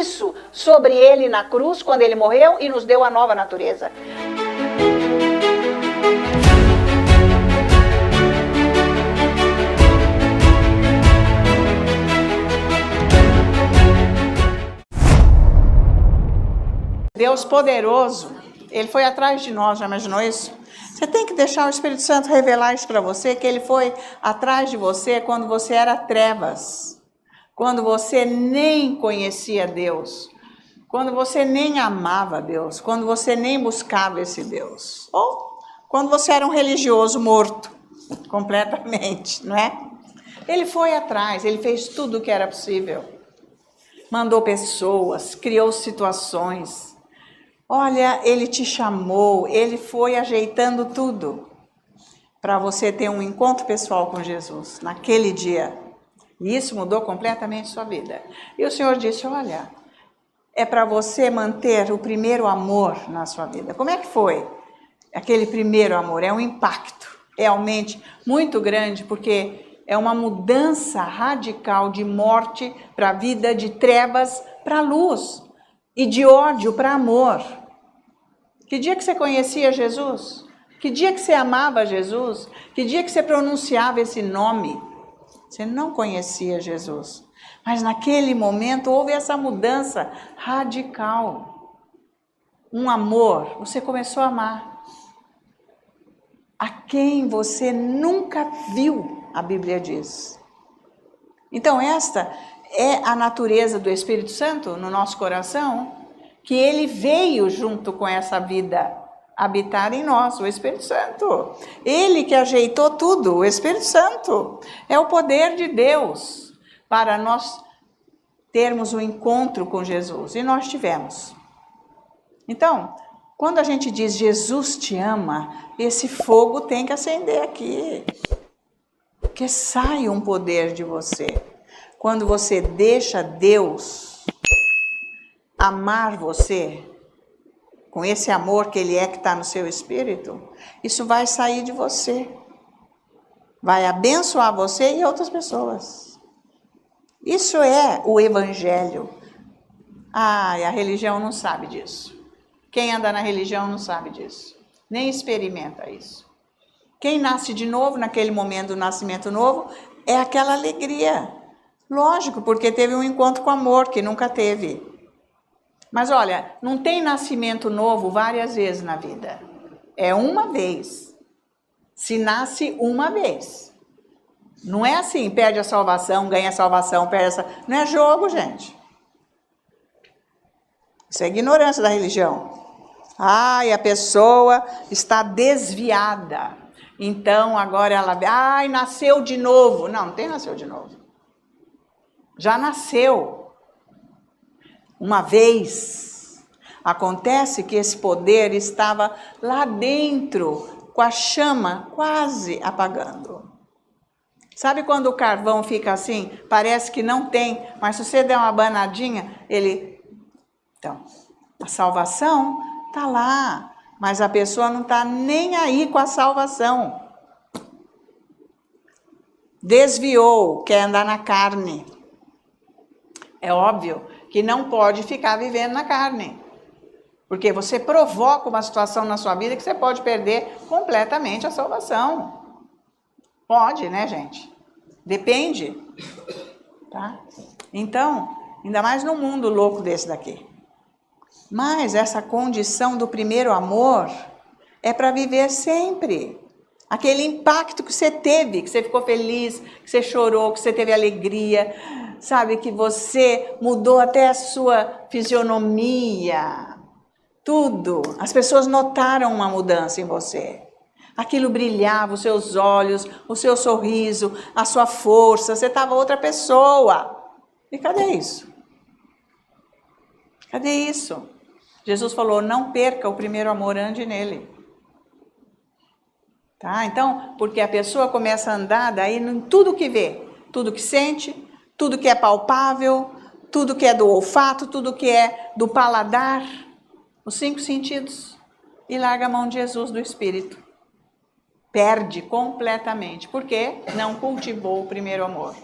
isso sobre ele na cruz, quando ele morreu, e nos deu a nova natureza. Deus poderoso, Ele foi atrás de nós, já imaginou isso? Você tem que deixar o Espírito Santo revelar isso para você, que Ele foi atrás de você quando você era trevas, quando você nem conhecia Deus, quando você nem amava Deus, quando você nem buscava esse Deus, ou quando você era um religioso morto, completamente, não é? Ele foi atrás, Ele fez tudo o que era possível, mandou pessoas, criou situações. Olha, Ele te chamou, Ele foi ajeitando tudo para você ter um encontro pessoal com Jesus naquele dia. E isso mudou completamente sua vida. E o Senhor disse, olha, é para você manter o primeiro amor na sua vida. Como é que foi aquele primeiro amor? É um impacto realmente muito grande, porque é uma mudança radical de morte para a vida, de trevas para a luz e de ódio para amor. Que dia que você conhecia Jesus? Que dia que você amava Jesus? Que dia que você pronunciava esse nome? Você não conhecia Jesus. Mas naquele momento houve essa mudança radical. Um amor, você começou a amar. A quem você nunca viu, a Bíblia diz. Então esta é a natureza do Espírito Santo no nosso coração, que ele veio junto com essa vida habitar em nós, o Espírito Santo. Ele que ajeitou tudo, o Espírito Santo. É o poder de Deus para nós termos um encontro com Jesus. E nós tivemos. Então, quando a gente diz Jesus te ama, esse fogo tem que acender aqui. Porque sai um poder de você. Quando você deixa Deus amar você, com esse amor que Ele é que está no seu espírito, isso vai sair de você. Vai abençoar você e outras pessoas. Isso é o Evangelho. Ah, e a religião não sabe disso. Quem anda na religião não sabe disso. Nem experimenta isso. Quem nasce de novo, naquele momento do nascimento novo, é aquela alegria. Lógico, porque teve um encontro com amor que nunca teve. Mas olha, não tem nascimento novo várias vezes na vida. É uma vez. Se nasce uma vez. Não é assim, perde a salvação, ganha a salvação, perde essa... Não é jogo, gente. Isso é ignorância da religião. Ai, a pessoa está desviada. Então agora ela... Ai, nasceu de novo. Não, não tem nasceu de novo. Já nasceu. Uma vez, acontece que esse poder estava lá dentro, com a chama quase apagando. Sabe quando o carvão fica assim? Parece que não tem, mas se você der uma abanadinha, ele... Então, a salvação está lá, mas a pessoa não está nem aí com a salvação. Desviou, quer andar na carne. É óbvio que não pode ficar vivendo na carne. Porque você provoca uma situação na sua vida que você pode perder completamente a salvação. Pode, né, gente? Depende. Tá? Então, ainda mais num mundo louco desse daqui. Mas essa condição do primeiro amor é para viver sempre. Aquele impacto que você teve, que você ficou feliz, que você chorou, que você teve alegria, sabe, que você mudou até a sua fisionomia, tudo. As pessoas notaram uma mudança em você. Aquilo brilhava, os seus olhos, o seu sorriso, a sua força, você estava outra pessoa. E cadê isso? Cadê isso? Jesus falou, não perca o primeiro amor, ande nele. Tá? Então, porque a pessoa começa a andar daí em tudo que vê, tudo que sente, tudo que é palpável, tudo que é do olfato, tudo que é do paladar, os 5 sentidos, e larga a mão de Jesus, do Espírito. Perde completamente, porque não cultivou o primeiro amor.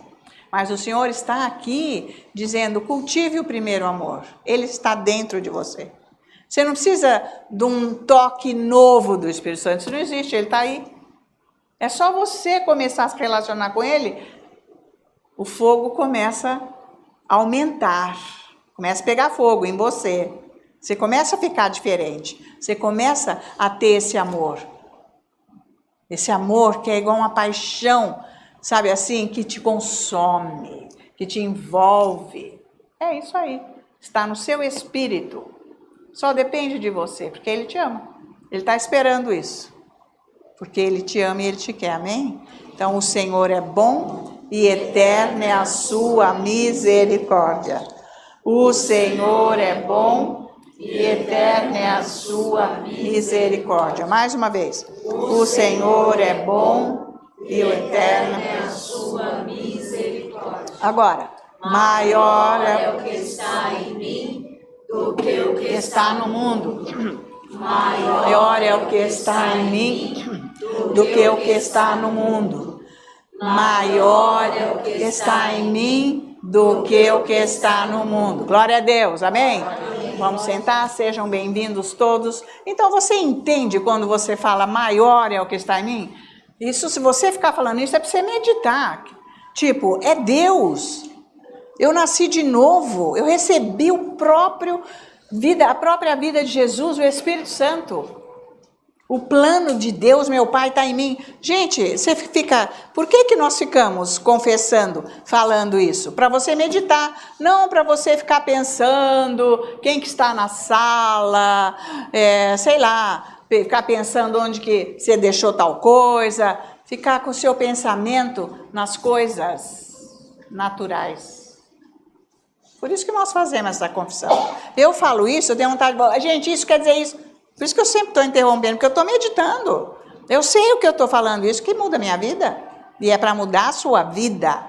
Mas o Senhor está aqui dizendo, cultive o primeiro amor. Ele está dentro de você. Você não precisa de um toque novo do Espírito Santo. Isso não existe, ele está aí. É só você começar a se relacionar com ele, o fogo começa a aumentar. Começa a pegar fogo em você. Você começa a ficar diferente. Você começa a ter esse amor. Esse amor que é igual uma paixão, sabe assim, que te consome, que te envolve. É isso aí. Está no seu espírito. Só depende de você, porque Ele te ama. Ele está esperando isso. Porque Ele te ama e Ele te quer, amém? Então o Senhor é bom e eterna é a sua misericórdia. O Senhor é bom e eterna é a sua misericórdia. Mais uma vez. O Senhor é bom e eterna é a sua misericórdia. Agora, maior é o que está em mim do que o que está no mundo. Maior é o que está em mim do que o que está no mundo. Maior é o que está em mim do que o que está no mundo. Glória a Deus, amém? Vamos sentar, sejam bem-vindos todos. Então você entende quando você fala maior é o que está em mim? Isso, se você ficar falando isso, é para você meditar. Tipo, é Deus. Eu nasci de novo, eu recebi a própria vida de Jesus, o Espírito Santo. O plano de Deus, meu Pai, está em mim. Gente, você fica... Por que nós ficamos confessando, falando isso? Para você meditar, não para você ficar pensando quem que está na sala, sei lá, ficar pensando onde que você deixou tal coisa, ficar com o seu pensamento nas coisas naturais. Por isso que nós fazemos essa confissão. Eu falo isso, eu tenho vontade de falar, gente, isso quer dizer isso. Por isso que eu sempre estou interrompendo, porque eu estou meditando. Eu sei o que eu estou falando, isso que muda a minha vida. E é para mudar a sua vida.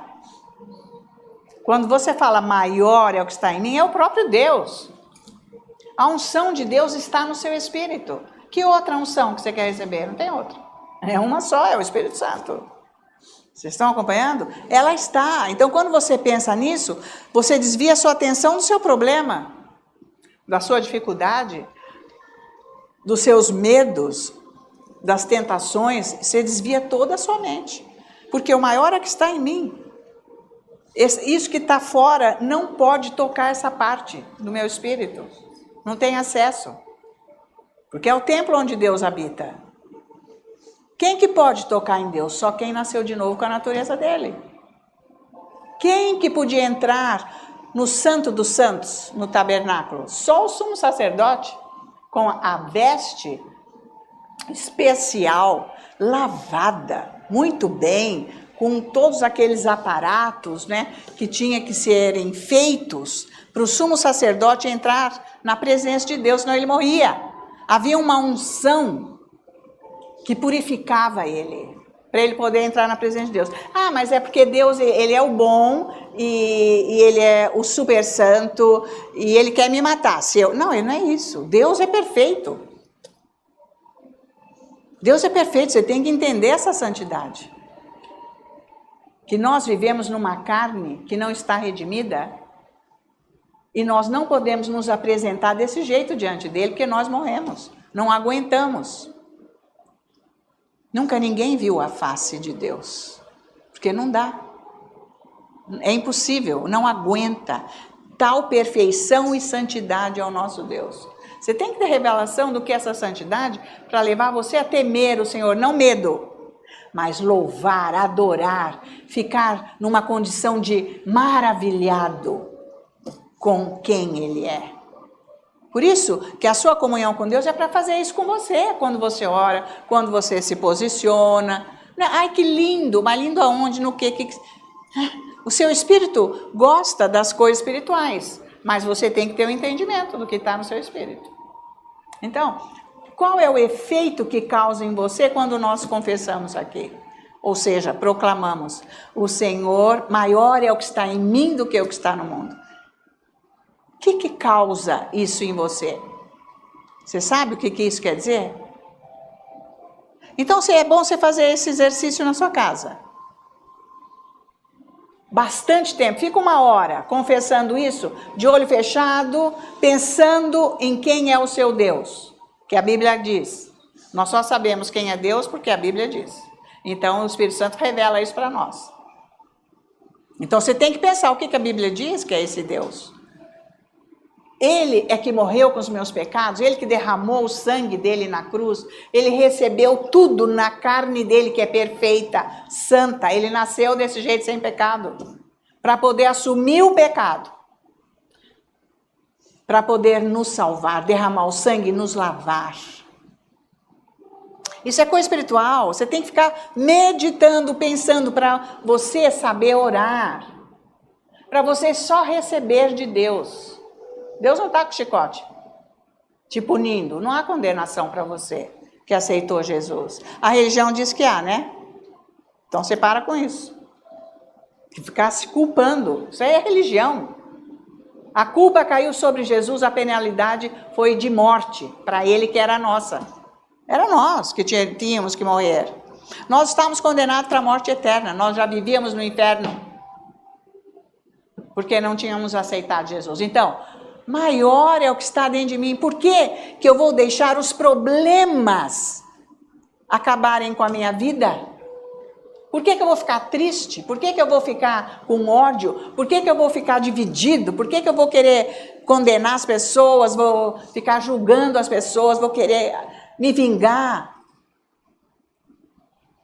Quando você fala maior é o que está em mim, é o próprio Deus. A unção de Deus está no seu espírito. Que outra unção que você quer receber? Não tem outra. É uma só, é o Espírito Santo. Vocês estão acompanhando? Ela está. Então, quando você pensa nisso, você desvia a sua atenção do seu problema, da sua dificuldade, dos seus medos, das tentações, você desvia toda a sua mente. Porque o maior é que está em mim. Isso que está fora não pode tocar essa parte do meu espírito. Não tem acesso. Porque é o templo onde Deus habita. Quem que pode tocar em Deus? Só quem nasceu de novo com a natureza dele. Quem que podia entrar no Santo dos Santos, no tabernáculo? Só o sumo sacerdote, com a veste especial, lavada, muito bem, com todos aqueles aparatos, né, que tinha que serem feitos para o sumo sacerdote entrar na presença de Deus, senão ele morria. Havia uma unção que purificava ele, para ele poder entrar na presença de Deus. Ah, mas é porque Deus, ele é o bom e ele é o super santo e ele quer me matar. Não, ele não é isso. Deus é perfeito. Deus é perfeito, você tem que entender essa santidade. Que nós vivemos numa carne que não está redimida e nós não podemos nos apresentar desse jeito diante dele, porque nós morremos, não aguentamos. Nunca ninguém viu a face de Deus, porque não dá. É impossível, não aguenta. Tal perfeição e santidade ao nosso Deus. Você tem que ter revelação do que é essa santidade para levar você a temer o Senhor, não medo, mas louvar, adorar, ficar numa condição de maravilhado com quem Ele é. Por isso que a sua comunhão com Deus é para fazer isso com você, quando você ora, quando você se posiciona. Ai, que lindo, mas lindo aonde, no quê? O seu espírito gosta das coisas espirituais, mas você tem que ter o entendimento do que está no seu espírito. Então, qual é o efeito que causa em você quando nós confessamos aqui? Ou seja, proclamamos, o Senhor maior é o que está em mim do que o que está no mundo. O que causa isso em você? Você sabe o que isso quer dizer? Então, é bom você fazer esse exercício na sua casa. bastante tempo, fica 1 hora confessando isso, de olho fechado, pensando em quem é o seu Deus, que a Bíblia diz. Nós só sabemos quem é Deus porque a Bíblia diz. Então o Espírito Santo revela isso para nós. Então você tem que pensar o que a Bíblia diz que é esse Deus. Ele é que morreu com os meus pecados, ele que derramou o sangue dele na cruz, ele recebeu tudo na carne dele que é perfeita, santa, ele nasceu desse jeito sem pecado, para poder assumir o pecado, para poder nos salvar, derramar o sangue e nos lavar. Isso é coisa espiritual, você tem que ficar meditando, pensando para você saber orar, para você só receber de Deus. Deus não está com chicote, te punindo. Não há condenação para você que aceitou Jesus. A religião diz que há, né? Então você para com isso. De ficar se culpando. Isso aí é religião. A culpa caiu sobre Jesus, a penalidade foi de morte para ele que era nossa. Era nós que tínhamos que morrer. Nós estávamos condenados para a morte eterna. Nós já vivíamos no inferno. Porque não tínhamos aceitado Jesus. Então, maior é o que está dentro de mim. Por que que eu vou deixar os problemas acabarem com a minha vida? Por que que eu vou ficar triste? Por que que eu vou ficar com ódio? Por que que eu vou ficar dividido? Por que que eu vou querer condenar as pessoas? Vou ficar julgando as pessoas? Vou querer me vingar?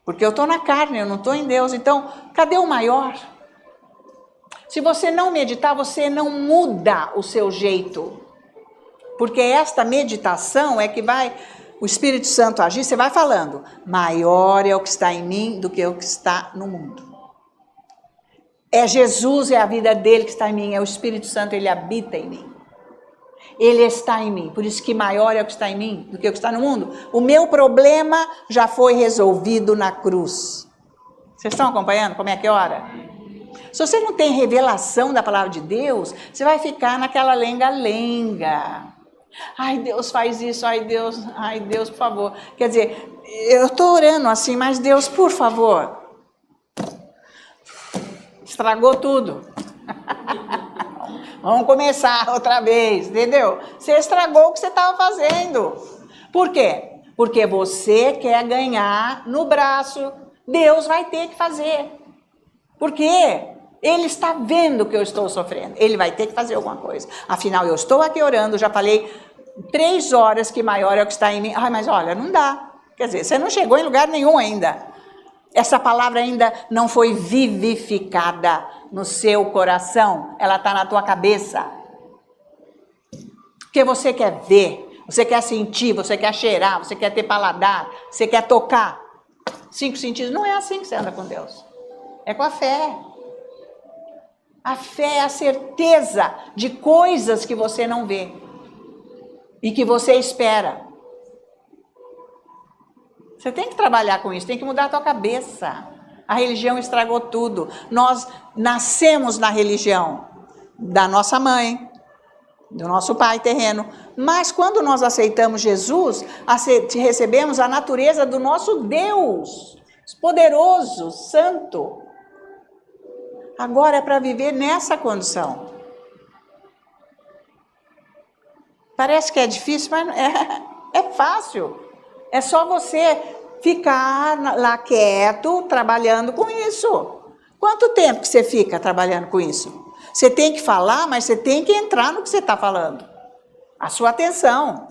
Porque eu estou na carne, eu não estou em Deus. Então, cadê o maior? Se você não meditar, você não muda o seu jeito. Porque esta meditação é que vai, o Espírito Santo agir, você vai falando, maior é o que está em mim do que o que está no mundo. É Jesus, é a vida dele que está em mim, é o Espírito Santo, ele habita em mim. Ele está em mim, por isso que maior é o que está em mim do que o que está no mundo. O meu problema já foi resolvido na cruz. Vocês estão acompanhando como é que ora? Se você não tem revelação da palavra de Deus, você vai ficar naquela lenga-lenga. Ai, Deus faz isso, ai, Deus, por favor. Quer dizer, eu estou orando assim, mas Deus, por favor. Estragou tudo. Vamos começar outra vez, entendeu? Você estragou o que você estava fazendo. Por quê? Porque você quer ganhar no braço. Deus vai ter que fazer. Por quê? Ele está vendo que eu estou sofrendo. Ele vai ter que fazer alguma coisa. Afinal, eu estou aqui orando, já falei 3 horas que maior é o que está em mim. Ai, mas olha, não dá. Quer dizer, você não chegou em lugar nenhum ainda. Essa palavra ainda não foi vivificada no seu coração. Ela está na tua cabeça. Porque você quer ver, você quer sentir, você quer cheirar, você quer ter paladar, você quer tocar. 5 sentidos. Não é assim que você anda com Deus. É com a fé. A fé é a certeza de coisas que você não vê e que você espera. Você tem que trabalhar com isso, tem que mudar a tua cabeça. A religião estragou tudo. Nós nascemos na religião da nossa mãe, do nosso pai terreno, mas quando nós aceitamos Jesus, recebemos a natureza do nosso Deus, poderoso, santo. Agora é para viver nessa condição. Parece que é difícil, mas é fácil. É só você ficar lá quieto, trabalhando com isso. Quanto tempo que você fica trabalhando com isso? Você tem que falar, mas você tem que entrar no que você está falando. A sua atenção.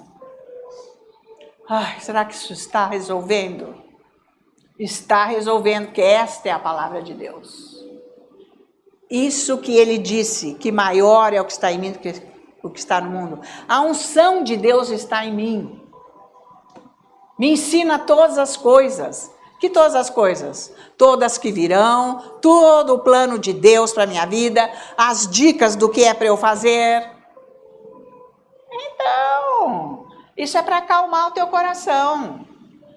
Ai, será que isso está resolvendo? Está resolvendo, porque esta é a palavra de Deus. Isso que ele disse, que maior é o que está em mim do que o que está no mundo. A unção de Deus está em mim. Me ensina todas as coisas. Que todas as coisas? Todas que virão, todo o plano de Deus para a minha vida, as dicas do que é para eu fazer. Então, isso é para acalmar o teu coração.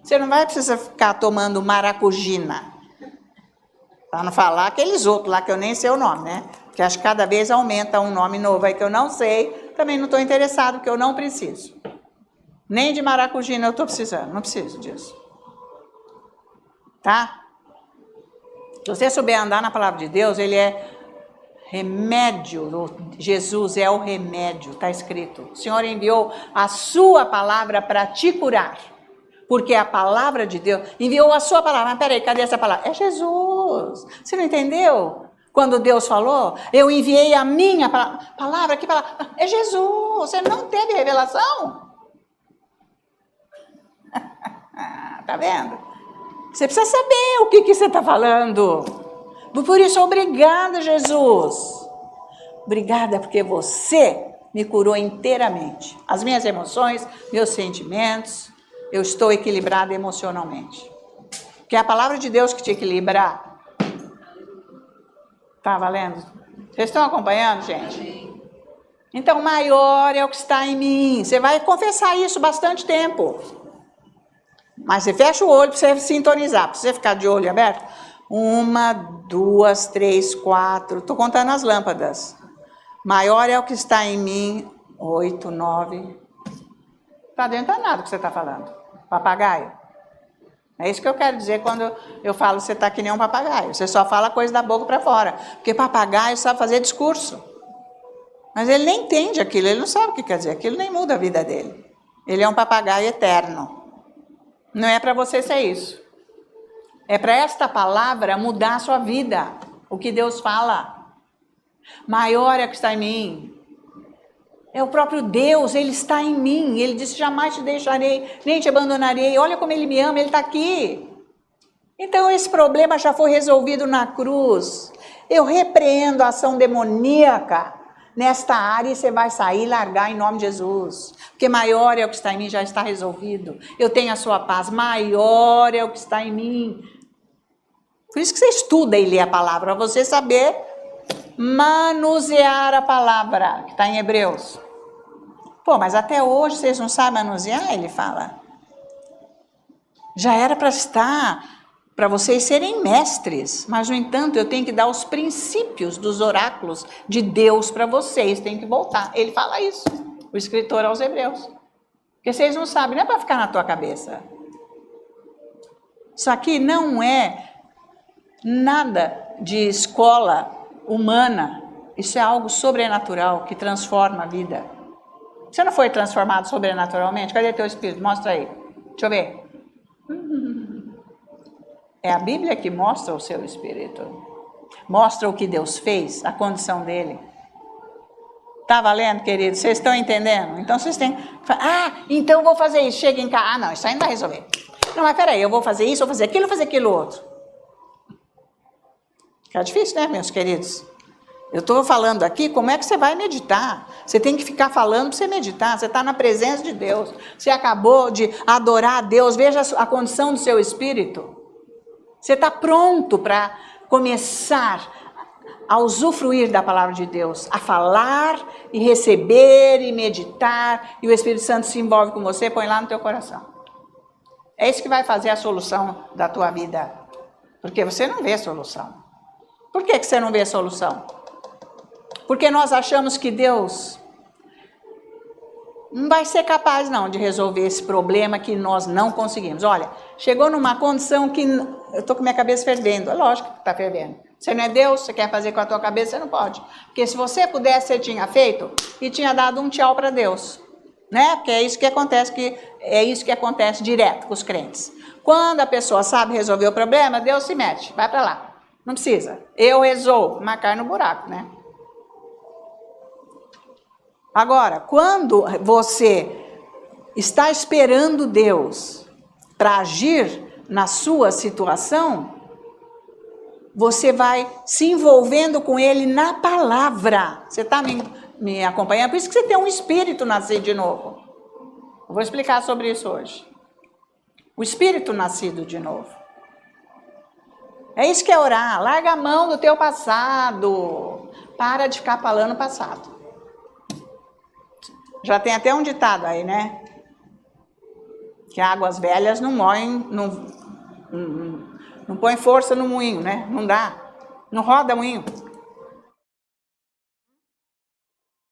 Você não vai precisar ficar tomando maracujina. Para não falar aqueles outros lá que eu nem sei o nome, né? Que acho que cada vez aumenta um nome novo aí que eu não sei. Também não estou interessado, porque eu não preciso. Nem de maracujina eu estou precisando, não preciso disso. Tá? Se você souber andar na palavra de Deus, ele é remédio. Jesus é o remédio, está escrito. O Senhor enviou a sua palavra para te curar. Porque a palavra de Deus enviou a sua palavra. Mas peraí, cadê essa palavra? É Jesus. Você não entendeu? Quando Deus falou, eu enviei a minha palavra. Que palavra? É Jesus. Você não teve revelação? Tá vendo? Você precisa saber o que você está falando. Por isso, obrigada, Jesus. Obrigada porque você me curou inteiramente. As minhas emoções, meus sentimentos, eu estou equilibrada emocionalmente. Porque é a palavra de Deus que te equilibra. Tá valendo? Vocês estão acompanhando, gente? Então, maior é o que está em mim. Você vai confessar isso bastante tempo. Mas você fecha o olho para você sintonizar, para você ficar de olho aberto. 1, 2, 3, 4. Estou contando as lâmpadas. Maior é o que está em mim. 8, 9. Não está adiantando nada o que você está falando. Papagaio. É isso que eu quero dizer quando eu falo que você está que nem um papagaio. Você só fala coisa da boca para fora. Porque papagaio sabe fazer discurso. Mas ele nem entende aquilo. Ele não sabe o que quer dizer. Aquilo nem muda a vida dele. Ele é um papagaio eterno. Não é para você ser isso. É para esta palavra mudar a sua vida. O que Deus fala. Maior é o que está em mim. É o próprio Deus, Ele está em mim. Ele disse, jamais te deixarei, nem te abandonarei. Olha como Ele me ama, Ele está aqui. Então esse problema já foi resolvido na cruz. Eu repreendo a ação demoníaca nesta área e você vai sair e largar em nome de Jesus. Porque maior é o que está em mim, já está resolvido. Eu tenho a sua paz, maior é o que está em mim. Por isso que você estuda e lê a palavra, para você saber manusear a palavra, que está em Hebreus. Pô, mas até hoje vocês não sabem manusear? Ele fala. Já era para estar, para vocês serem mestres, mas no entanto eu tenho que dar os princípios dos oráculos de Deus para vocês, tem que voltar. Ele fala isso, o escritor aos Hebreus. Porque vocês não sabem, não é para ficar na tua cabeça. Isso aqui não é nada de escola humana, isso é algo sobrenatural que transforma a vida. Você não foi transformado sobrenaturalmente? Cadê teu espírito? Mostra aí. Deixa eu ver. É a Bíblia que mostra o seu espírito. Mostra o que Deus fez, a condição dele. Tá valendo, querido? Vocês estão entendendo? Então vocês têm que falar, então eu vou fazer isso. Chega em casa, não, isso aí não vai resolver. Não, mas peraí, eu vou fazer isso, vou fazer aquilo outro. Fica difícil, né, meus queridos? Eu estou falando aqui como é que você vai meditar. Você tem que ficar falando para você meditar. Você está na presença de Deus. Você acabou de adorar a Deus. Veja a condição do seu espírito. Você está pronto para começar a usufruir da palavra de Deus. A falar e receber e meditar. E o Espírito Santo se envolve com você, põe lá no teu coração. É isso que vai fazer a solução da tua vida. Porque você não vê solução. Por que você não vê solução? Porque nós achamos que Deus não vai ser capaz não de resolver esse problema que nós não conseguimos. Olha, chegou numa condição que eu estou com minha cabeça fervendo. É lógico que está fervendo. Você não é Deus, você quer fazer com a tua cabeça, você não pode. Porque se você pudesse, você tinha feito e tinha dado um tchau para Deus. Né? Porque é isso que acontece direto com os crentes. Quando a pessoa sabe resolver o problema, Deus se mete, vai para lá. Não precisa. Eu resolvo, marcar no buraco, né? Agora, quando você está esperando Deus para agir na sua situação, você vai se envolvendo com Ele na palavra. Você está me acompanhando? Por isso que você tem um espírito nascido de novo. Eu vou explicar sobre isso hoje. O espírito nascido de novo. É isso que é orar. Larga a mão do teu passado. Para de ficar falando passado. Já tem até um ditado aí, né? Que águas velhas não moem, não põe força no moinho, né? Não dá. Não roda moinho.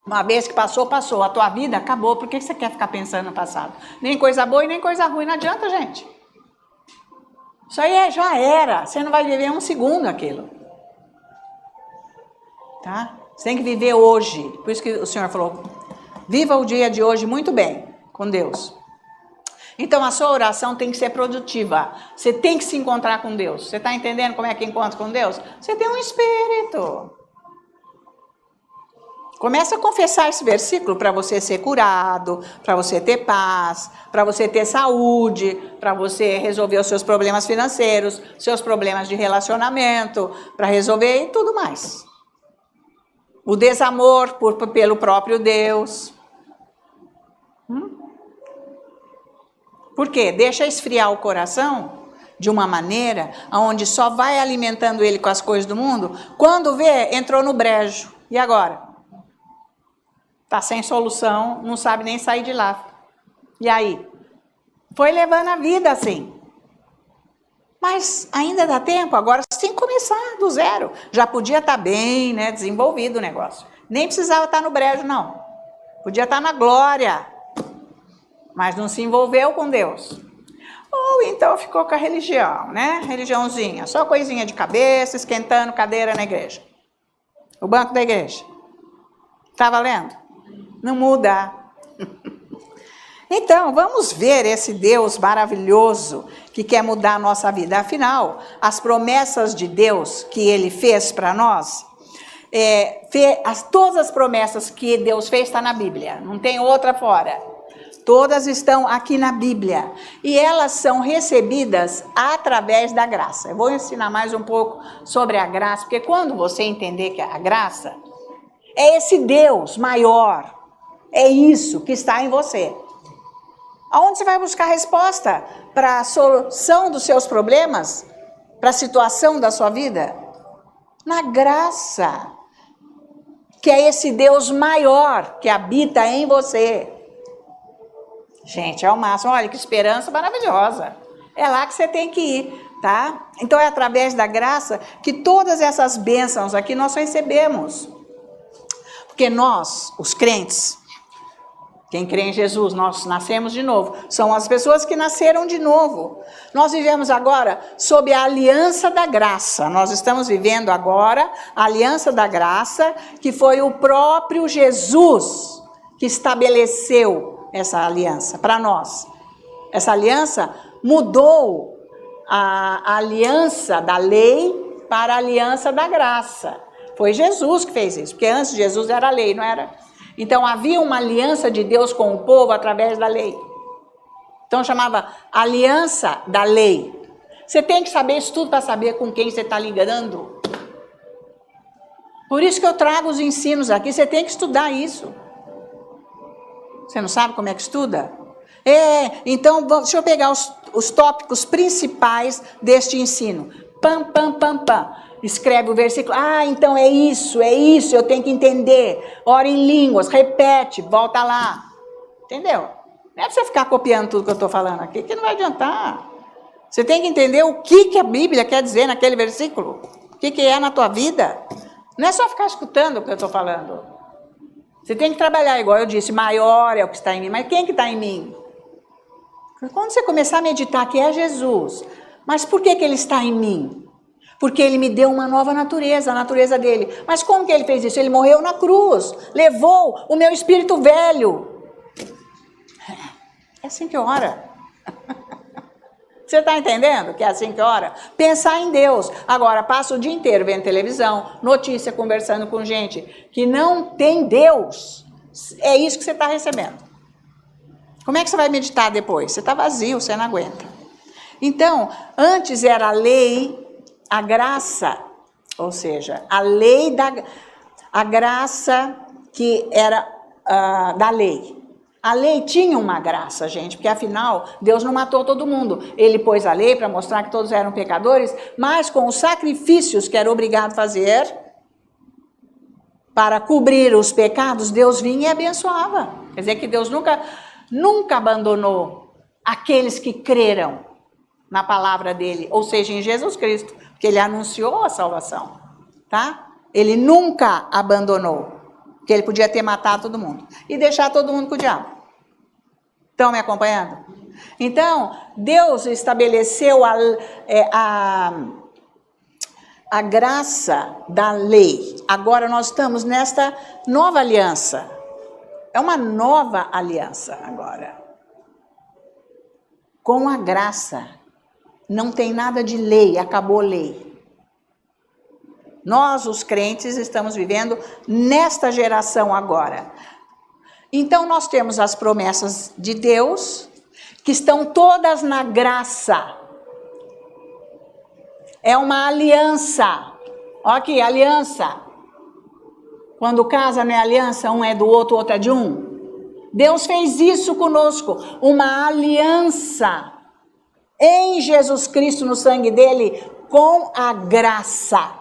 Uma vez que passou, passou. A tua vida acabou. Por que você quer ficar pensando no passado? Nem coisa boa e nem coisa ruim. Não adianta, gente. Isso aí já era. Você não vai viver um segundo aquilo. Tá? Você tem que viver hoje. Por isso que o Senhor falou, viva o dia de hoje muito bem com Deus. Então a sua oração tem que ser produtiva. Você tem que se encontrar com Deus. Você está entendendo como é que encontra com Deus? Você tem um espírito. Começa a confessar esse versículo para você ser curado, para você ter paz, para você ter saúde, para você resolver os seus problemas financeiros, seus problemas de relacionamento, para resolver e tudo mais. O desamor pelo próprio Deus. Por quê? Deixa esfriar o coração de uma maneira onde só vai alimentando ele com as coisas do mundo. Quando vê, entrou no brejo. E agora? Está sem solução, não sabe nem sair de lá. E aí? Foi levando a vida assim. Mas ainda dá tempo, agora você tem que começar do zero. Já podia estar bem, né, desenvolvido o negócio. Nem precisava estar no brejo, não. Podia estar na glória. Mas não se envolveu com Deus. Ou então ficou com a religião, né? Religiãozinha, só coisinha de cabeça, esquentando cadeira na igreja. O banco da igreja. Tá valendo? Não muda. Então, vamos ver esse Deus maravilhoso que quer mudar a nossa vida. Afinal, as promessas de Deus que Ele fez para nós, todas as promessas que Deus fez estão na Bíblia, não tem outra fora. Todas estão aqui na Bíblia e elas são recebidas através da graça. Eu vou ensinar mais um pouco sobre a graça, porque quando você entender que a graça é esse Deus maior, é isso que está em você. Aonde você vai buscar resposta para a solução dos seus problemas, para a situação da sua vida? Na graça, que é esse Deus maior que habita em você. Gente, é o máximo. Olha que esperança maravilhosa. É lá que você tem que ir, tá? Então é através da graça que todas essas bênçãos aqui nós recebemos. Porque nós, os crentes, quem crê em Jesus, nós nascemos de novo. São as pessoas que nasceram de novo. Nós vivemos agora sob a aliança da graça. Nós estamos vivendo agora a aliança da graça, que foi o próprio Jesus que estabeleceu essa aliança para nós. Essa aliança mudou a aliança da lei para a aliança da graça. Foi Jesus que fez isso, porque antes de Jesus era a lei, não era? Então havia uma aliança de Deus com o povo através da lei. Então chamava aliança da lei. Você tem que saber isso tudo para saber com quem você está lidando. Por isso que eu trago os ensinos aqui, você tem que estudar isso. Você não sabe como é que estuda? Então deixa eu pegar os tópicos principais deste ensino. Pam, pam, pam, pam. Escreve o versículo, então é isso, eu tenho que entender. Ora em línguas, repete, volta lá. Entendeu? Não é para você ficar copiando tudo que eu estou falando aqui, que não vai adiantar. Você tem que entender o que a Bíblia quer dizer naquele versículo. O que é na tua vida. Não é só ficar escutando o que eu estou falando. Você tem que trabalhar, igual eu disse, maior é o que está em mim. Mas quem que está em mim? Quando você começar a meditar que é Jesus, mas por que Ele está em mim? Porque Ele me deu uma nova natureza, a natureza dele. Mas como que Ele fez isso? Ele morreu na cruz, levou o meu espírito velho. É assim que ora. Você está entendendo que é assim que ora? Pensar em Deus. Agora, passa o dia inteiro vendo televisão, notícia, conversando com gente que não tem Deus. É isso que você está recebendo. Como é que você vai meditar depois? Você está vazio, você não aguenta. Então, antes era a lei, a graça, ou seja, a lei a graça que era da lei. A lei tinha uma graça, gente, porque afinal Deus não matou todo mundo. Ele pôs a lei para mostrar que todos eram pecadores, mas com os sacrifícios que era obrigado a fazer para cobrir os pecados, Deus vinha e abençoava. Quer dizer que Deus nunca abandonou aqueles que creram na palavra dele, ou seja, em Jesus Cristo, porque ele anunciou a salvação, tá? Ele nunca abandonou, porque ele podia ter matado todo mundo e deixar todo mundo com o diabo. Estão me acompanhando? Então, Deus estabeleceu a graça da lei. Agora nós estamos nesta nova aliança. É uma nova aliança agora. Com a graça. Não tem nada de lei, acabou a lei. Nós, os crentes, estamos vivendo nesta geração agora. Então, nós temos as promessas de Deus, que estão todas na graça. É uma aliança. Olha aqui, aliança. Quando casa não é aliança, um é do outro, o outro é de um. Deus fez isso conosco, uma aliança em Jesus Cristo, no sangue dele, com a graça.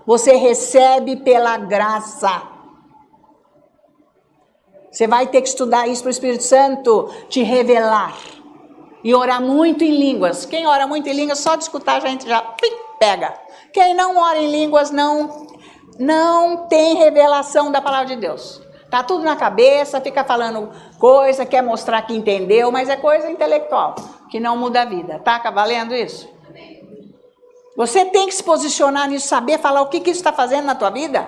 Você recebe pela graça. Você vai ter que estudar isso para o Espírito Santo te revelar. E orar muito em línguas. Quem ora muito em línguas, só de escutar a gente já pega. Quem não ora em línguas não tem revelação da palavra de Deus. Tá tudo na cabeça, fica falando coisa, quer mostrar que entendeu, mas é coisa intelectual, que não muda a vida. Tá valendo isso? Você tem que se posicionar nisso, saber falar o que isso está fazendo na tua vida.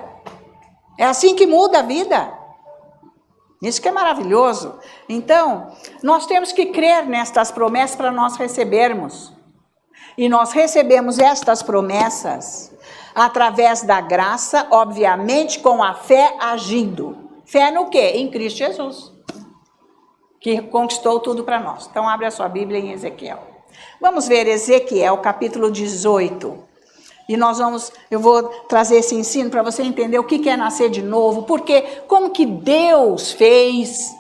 É assim que muda a vida. Isso que é maravilhoso. Então, nós temos que crer nestas promessas para nós recebermos. E nós recebemos estas promessas através da graça, obviamente com a fé agindo. Fé no quê? Em Cristo Jesus, que conquistou tudo para nós. Então, abre a sua Bíblia em Ezequiel. Vamos ver Ezequiel, capítulo 18. E eu vou trazer esse ensino para você entender o que é nascer de novo, porque como que Deus fez,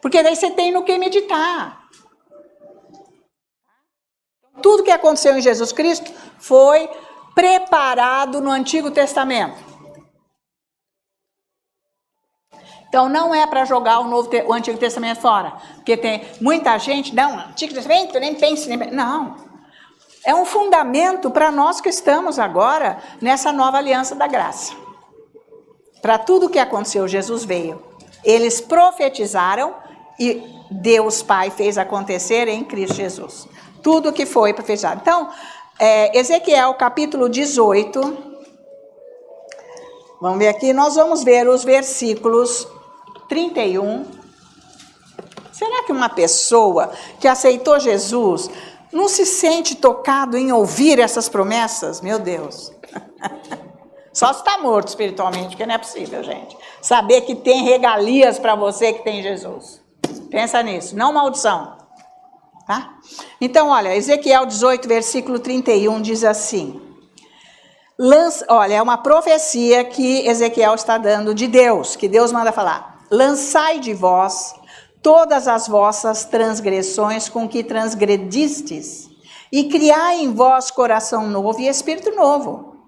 porque daí você tem no que meditar. Tudo que aconteceu em Jesus Cristo foi preparado no Antigo Testamento. Então não é para jogar o Antigo Testamento fora, porque tem muita gente, não, Antigo Testamento, nem pense, não. É um fundamento para nós que estamos agora nessa nova aliança da graça. Para tudo o que aconteceu, Jesus veio. Eles profetizaram e Deus Pai fez acontecer em Cristo Jesus. Tudo que foi profetizado. Então, Ezequiel capítulo 18. Vamos ver aqui, nós vamos ver os versículos 31. Será que uma pessoa que aceitou Jesus não se sente tocado em ouvir essas promessas? Meu Deus. Só se está morto espiritualmente, porque não é possível, gente. Saber que tem regalias para você que tem Jesus. Pensa nisso, não maldição. Tá? Então, olha, Ezequiel 18, versículo 31 diz assim. Olha, é uma profecia que Ezequiel está dando de Deus, que Deus manda falar. Lançai de vós todas as vossas transgressões com que transgredistes, e criai em vós coração novo e espírito novo.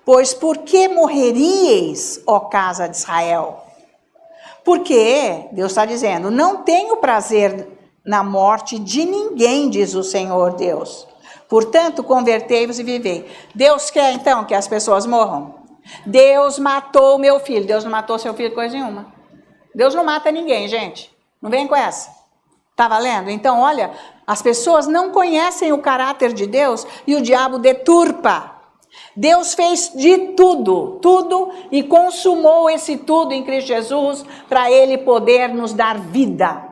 Pois por que morreríeis, ó casa de Israel? Porque, Deus está dizendo, não tenho prazer na morte de ninguém, diz o Senhor Deus. Portanto, convertei-vos e vivei. Deus quer, então, que as pessoas morram? Deus matou meu filho. Deus não matou seu filho coisa nenhuma. Deus não mata ninguém, gente. Não vem com essa. Tá valendo? Então, olha, as pessoas não conhecem o caráter de Deus e o diabo deturpa. Deus fez de tudo, e consumou esse tudo em Cristo Jesus para Ele poder nos dar vida.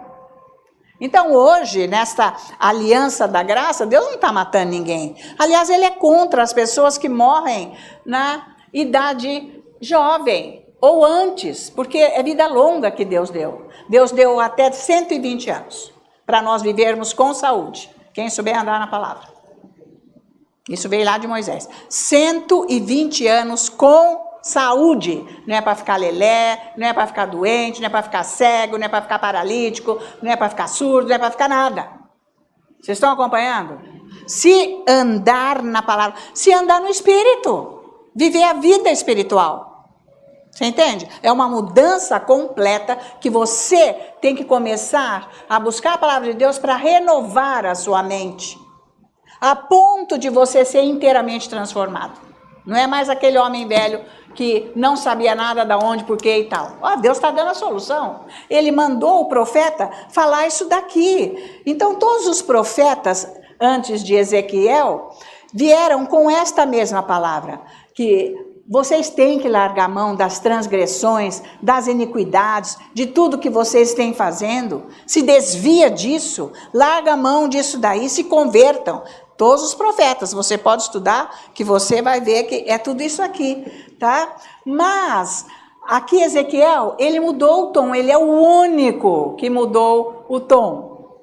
Então, hoje, nesta aliança da graça, Deus não está matando ninguém. Aliás, Ele é contra as pessoas que morrem na idade jovem ou antes, porque é vida longa que Deus deu. Deus deu até 120 anos para nós vivermos com saúde. Quem souber andar na palavra. Isso veio lá de Moisés. 120 anos com saúde. Não é para ficar lelé, não é para ficar doente, não é para ficar cego, não é para ficar paralítico, não é para ficar surdo, não é para ficar nada. Vocês estão acompanhando? Se andar na palavra, se andar no Espírito, viver a vida espiritual. Você entende? É uma mudança completa que você tem que começar a buscar a palavra de Deus para renovar a sua mente, a ponto de você ser inteiramente transformado. Não é mais aquele homem velho que não sabia nada da onde, por quê e tal. Deus está dando a solução. Ele mandou o profeta falar isso daqui. Então, todos os profetas, antes de Ezequiel, vieram com esta mesma palavra, que vocês têm que largar a mão das transgressões, das iniquidades, de tudo que vocês têm fazendo. Se desvia disso, larga a mão disso daí, se convertam. Todos os profetas, você pode estudar, que você vai ver que é tudo isso aqui, tá? Mas, aqui Ezequiel, ele mudou o tom, ele é o único que mudou o tom.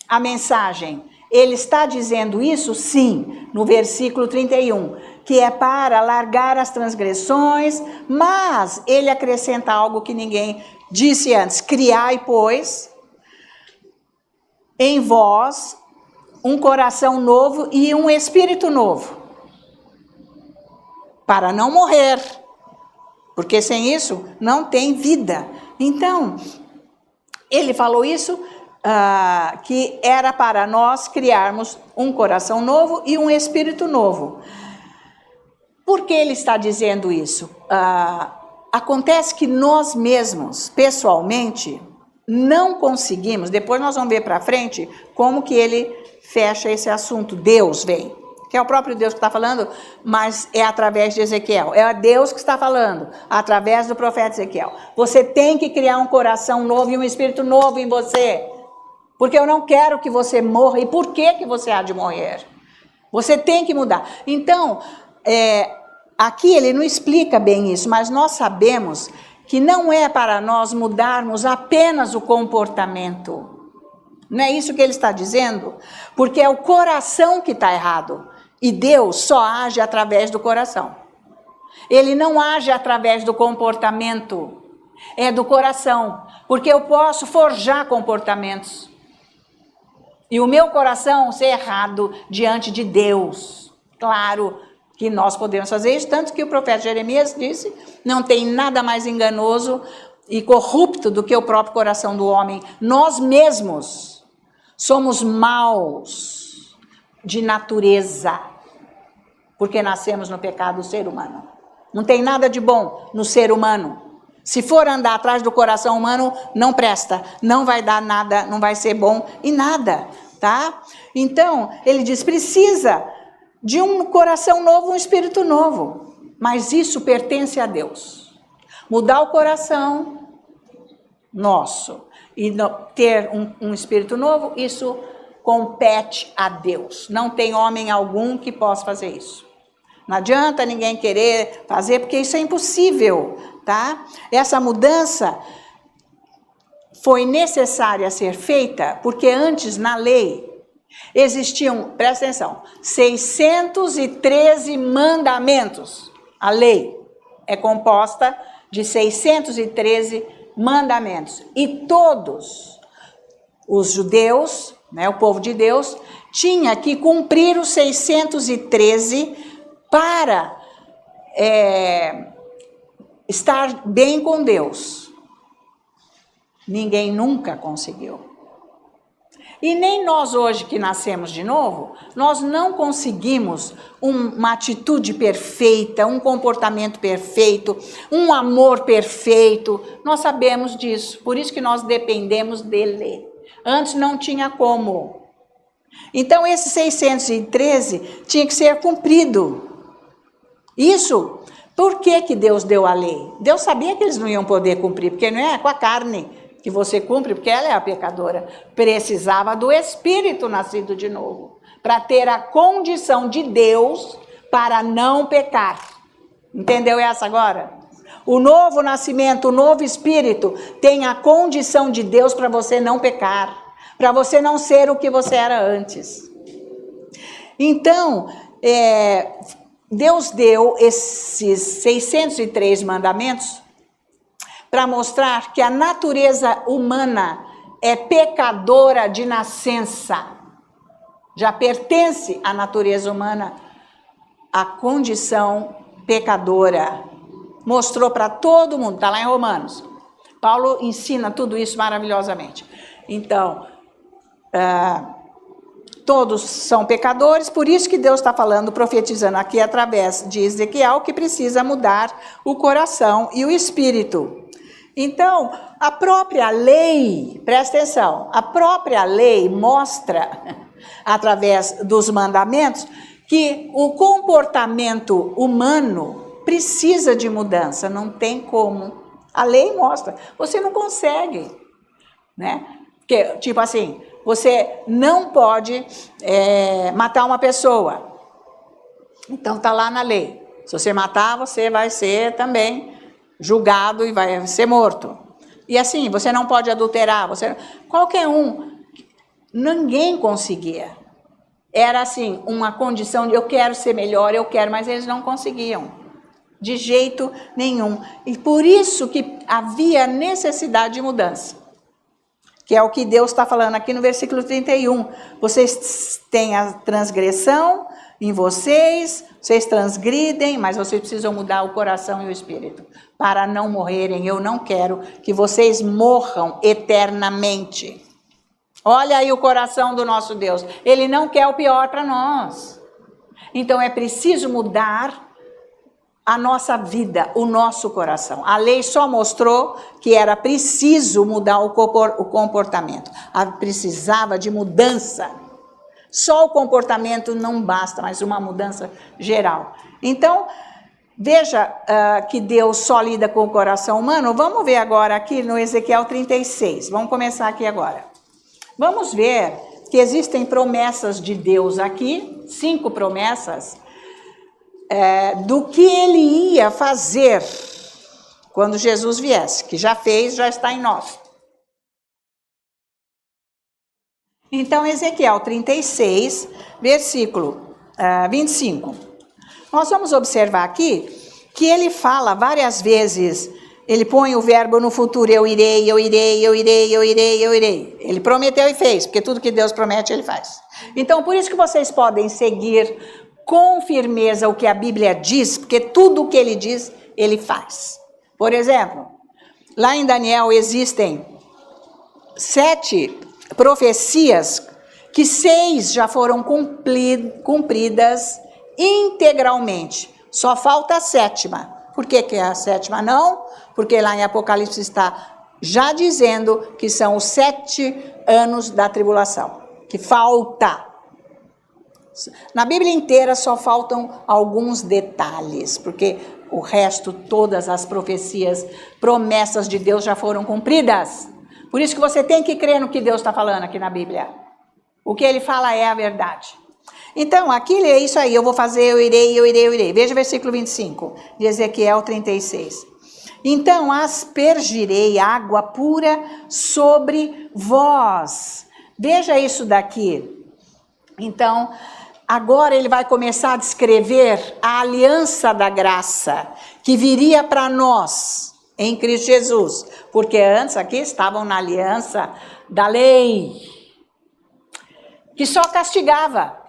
A mensagem, ele está dizendo isso, sim, no versículo 31, que é para largar as transgressões, mas ele acrescenta algo que ninguém disse antes: criai, pois, em vós um coração novo e um espírito novo, para não morrer, porque sem isso não tem vida. Então, ele falou isso, que era para nós criarmos um coração novo e um espírito novo. Por que ele está dizendo isso? Acontece que nós mesmos, pessoalmente, não conseguimos, depois nós vamos ver para frente como que ele fecha esse assunto. Deus vem, que é o próprio Deus que está falando, mas é através de Ezequiel. É Deus que está falando, através do profeta Ezequiel. Você tem que criar um coração novo e um espírito novo em você, porque eu não quero que você morra. E por que você há de morrer? Você tem que mudar. Então, aqui ele não explica bem isso, mas nós sabemos que não é para nós mudarmos apenas o comportamento. Não é isso que ele está dizendo? Porque é o coração que está errado. E Deus só age através do coração. Ele não age através do comportamento. É do coração. Porque eu posso forjar comportamentos. E o meu coração ser errado diante de Deus. Claro que nós podemos fazer isso. Tanto que o profeta Jeremias disse: não tem nada mais enganoso e corrupto do que o próprio coração do homem. Nós mesmos somos maus de natureza, porque nascemos no pecado do ser humano. Não tem nada de bom no ser humano. Se for andar atrás do coração humano, não presta, não vai dar nada, não vai ser bom em nada, tá? Então, ele diz, precisa de um coração novo, um espírito novo. Mas isso pertence a Deus. Mudar o coração nosso e ter um espírito novo, isso compete a Deus. Não tem homem algum que possa fazer isso. Não adianta ninguém querer fazer, porque isso é impossível, tá? Essa mudança foi necessária ser feita, porque antes, na lei, existiam, presta atenção, 613 mandamentos. A lei é composta de 613 mandamentos. E todos os judeus, né, o povo de Deus, tinha que cumprir os 613 para estar bem com Deus. Ninguém nunca conseguiu. E nem nós hoje que nascemos de novo, nós não conseguimos uma atitude perfeita, um comportamento perfeito, um amor perfeito. Nós sabemos disso, por isso que nós dependemos dele. Antes não tinha como. Então esse 613 tinha que ser cumprido. Isso, por que Deus deu a lei? Deus sabia que eles não iam poder cumprir, porque não é com a carne que você cumpre, porque ela é a pecadora. Precisava do Espírito nascido de novo, para ter a condição de Deus para não pecar. Entendeu essa agora? O novo nascimento, o novo Espírito, tem a condição de Deus para você não pecar, para você não ser o que você era antes. Então, Deus deu esses 603 mandamentos para mostrar que a natureza humana é pecadora de nascença. Já pertence à natureza humana a condição pecadora. Mostrou para todo mundo, está lá em Romanos. Paulo ensina tudo isso maravilhosamente. Então, todos são pecadores, por isso que Deus está falando, profetizando aqui através de Ezequiel, que precisa mudar o coração e o espírito. Então, a própria lei, presta atenção, a própria lei mostra, através dos mandamentos, que o comportamento humano precisa de mudança, não tem como. A lei mostra, você não consegue, né? Porque, tipo assim, você não pode matar uma pessoa. Então está lá na lei. Se você matar, você vai ser também julgado e vai ser morto. E assim, você não pode adulterar. Qualquer um, ninguém conseguia. Era assim, uma condição de eu quero ser melhor, eu quero, mas eles não conseguiam. De jeito nenhum. E por isso que havia necessidade de mudança. Que é o que Deus está falando aqui no versículo 31. Vocês têm a transgressão em vocês transgridem, mas vocês precisam mudar o coração e o espírito. Para não morrerem, eu não quero que vocês morram eternamente. Olha aí o coração do nosso Deus. Ele não quer o pior para nós. Então é preciso mudar a nossa vida, o nosso coração. A lei só mostrou que era preciso mudar o comportamento. Precisava de mudança. Só o comportamento não basta, mas uma mudança geral. Então, veja que Deus só lida com o coração humano. Vamos ver agora aqui no Ezequiel 36. Vamos começar aqui agora. Vamos ver que existem promessas de Deus aqui, 5 promessas, do que ele ia fazer quando Jesus viesse, que já fez, já está em nós. Então, Ezequiel 36, versículo 25. Nós vamos observar aqui que ele fala várias vezes, ele põe o verbo no futuro, eu irei, eu irei, eu irei, eu irei, eu irei. Ele prometeu e fez, porque tudo que Deus promete, ele faz. Então, por isso que vocês podem seguir com firmeza o que a Bíblia diz, porque tudo o que ele diz, ele faz. Por exemplo, lá em Daniel existem 7 profecias, que 6 já foram cumpridas integralmente. Só falta a 7ª. Por que é a 7ª não? Porque lá em Apocalipse está já dizendo que são os 7 anos da tribulação. Que falta. Na Bíblia inteira só faltam alguns detalhes, porque o resto, todas as profecias, promessas de Deus já foram cumpridas. Por isso que você tem que crer no que Deus está falando aqui na Bíblia. O que ele fala é a verdade. Então, aqui é isso aí, eu vou fazer, eu irei, eu irei, eu irei. Veja o versículo 25, de Ezequiel 36. Então, aspergirei água pura sobre vós. Veja isso daqui. Então, agora ele vai começar a descrever a aliança da graça, que viria para nós, em Cristo Jesus. Porque antes aqui estavam na aliança da lei, que só castigava.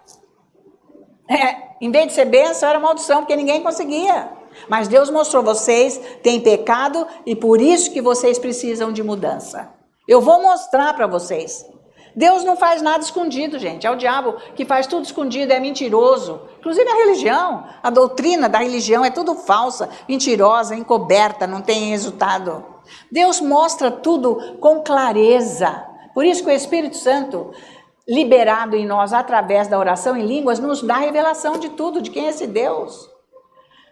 Em vez de ser bênção, era maldição, porque ninguém conseguia. Mas Deus mostrou, vocês têm pecado e por isso que vocês precisam de mudança. Eu vou mostrar para vocês. Deus não faz nada escondido, gente. É o diabo que faz tudo escondido, é mentiroso. Inclusive a religião, a doutrina da religião é tudo falsa, mentirosa, encoberta, não tem resultado. Deus mostra tudo com clareza. Por isso que o Espírito Santo, liberado em nós através da oração em línguas, nos dá a revelação de tudo, de quem é esse Deus.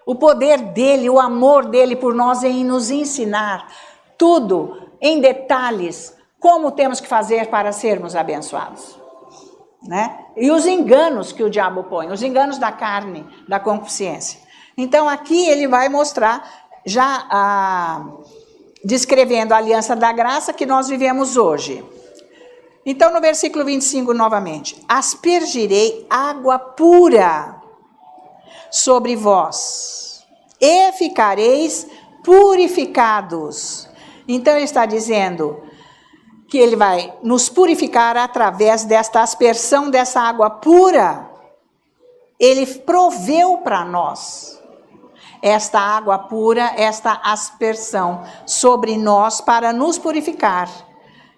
O poder dele, o amor dele por nós em nos ensinar tudo em detalhes, como temos que fazer para sermos abençoados, né? E os enganos que o diabo põe, os enganos da carne, da concupiscência. Então aqui ele vai mostrar, já descrevendo a aliança da graça que nós vivemos hoje. Então no versículo 25 novamente, aspergirei água pura sobre vós, e ficareis purificados. Então ele está dizendo que ele vai nos purificar através desta aspersão dessa água pura. Ele proveu para nós esta água pura, esta aspersão sobre nós para nos purificar.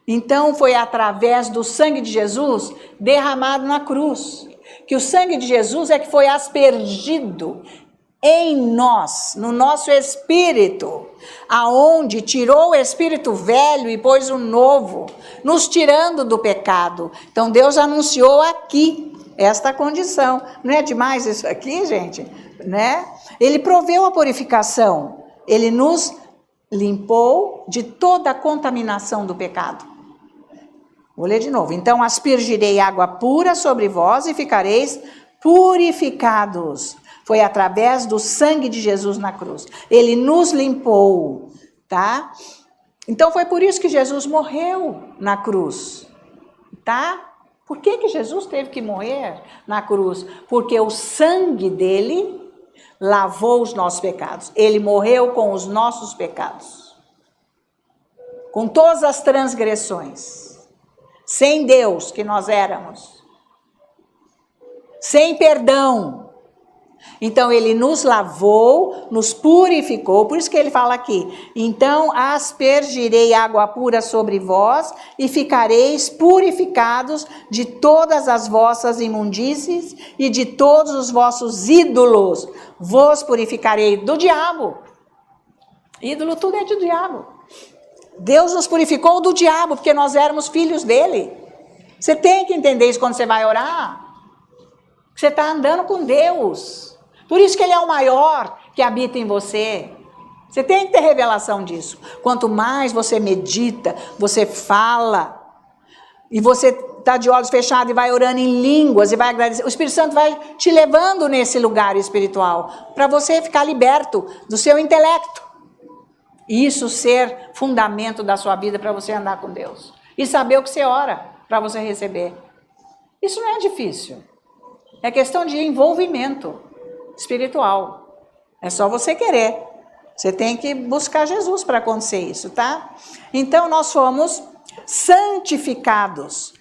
Então foi através do sangue de Jesus derramado na cruz, que o sangue de Jesus é que foi aspergido em nós, no nosso espírito, aonde tirou o espírito velho e pôs o novo, nos tirando do pecado. Então Deus anunciou aqui esta condição. Não é demais isso aqui, gente? Né? Ele proveu a purificação, ele nos limpou de toda a contaminação do pecado. Vou ler de novo. Então aspergirei água pura sobre vós e ficareis purificados. Foi através do sangue de Jesus na cruz. Ele nos limpou, tá? Então foi por isso que Jesus morreu na cruz, tá? Por que Jesus teve que morrer na cruz? Porque o sangue dele lavou os nossos pecados. Ele morreu com os nossos pecados. Com todas as transgressões. Sem Deus que nós éramos. Sem perdão. Então ele nos lavou, nos purificou, por isso que ele fala aqui, então aspergirei água pura sobre vós e ficareis purificados de todas as vossas imundícies e de todos os vossos ídolos, vos purificarei do diabo. Ídolo tudo é de diabo. Deus nos purificou do diabo, porque nós éramos filhos dele. Você tem que entender isso quando você vai orar. Você está andando com Deus. Por isso que ele é o maior que habita em você. Você tem que ter revelação disso. Quanto mais você medita, você fala, e você está de olhos fechados e vai orando em línguas, e vai agradecer, o Espírito Santo vai te levando nesse lugar espiritual, para você ficar liberto do seu intelecto. E isso ser fundamento da sua vida para você andar com Deus. E saber o que você ora para você receber. Isso não é difícil. É questão de envolvimento espiritual. É só você querer. Você tem que buscar Jesus para acontecer isso, tá? Então nós fomos santificados.